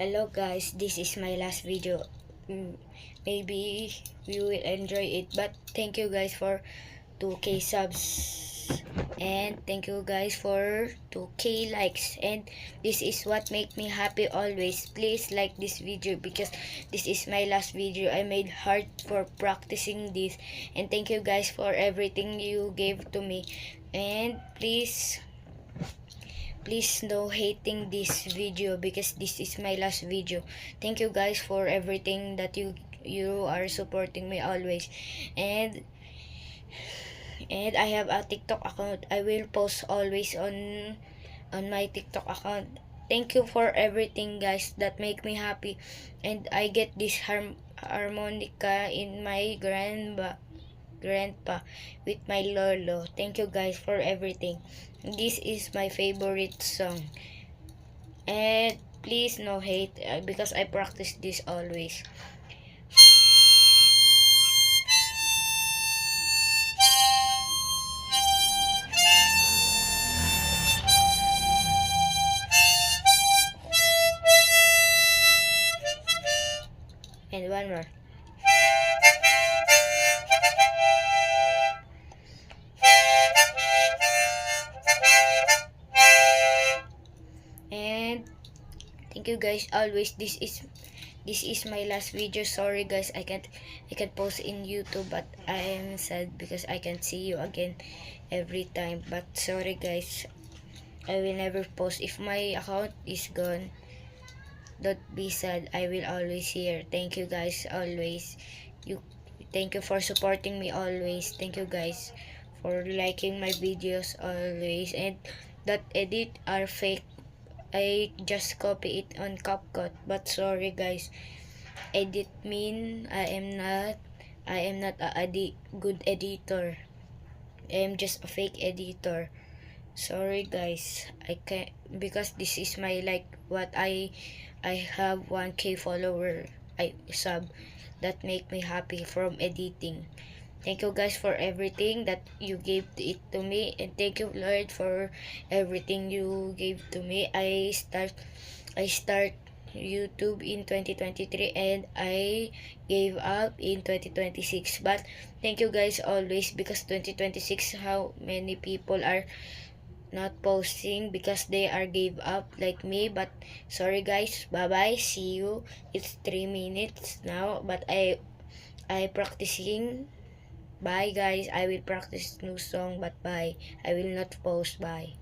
Hello guys, this is my last video. Maybe you will enjoy it, but thank you guys for 2k subs and thank you guys for 2k likes, and this is what make me happy always. Please like this video because this is my last video. I made hard for practicing this, and thank you guys for everything you gave to me, and please no hating this video because this is my last video. Thank you guys for everything that you are supporting me always. And I have a TikTok account. I will post always on my TikTok account. Thank you for everything guys that make me happy, and I get this harmonica in my grandpa with my lolo. Thank you guys for everything. This is my favorite song, and please no hate because I practice this always. And one more. And thank you guys always. This is my last video. Sorry guys, I can't post in YouTube, but I am sad because I can't see you again every time. But sorry guys, I will never post. If my account is gone, don't be sad. I will always here. Thank you guys always. Thank you for supporting me always. Thank you guys for liking my videos always. And that edit are fake. I just copy it on CapCut, but sorry guys. Edit mean I am not a good editor. I am just a fake editor. Sorry guys. I can't, because this is my what I have 1k follower sub that make me happy from editing. Thank you guys for everything that you gave it to me, and thank you Lord for everything you gave to me. I start YouTube in 2023 and I gave up in 2026, but thank you guys always because 2026 how many people are not posting because they are gave up like me. But sorry guys, bye bye, see you. It's 3 minutes now, but I practicing. Bye guys, I will practice new song, but bye. I will not post. Bye.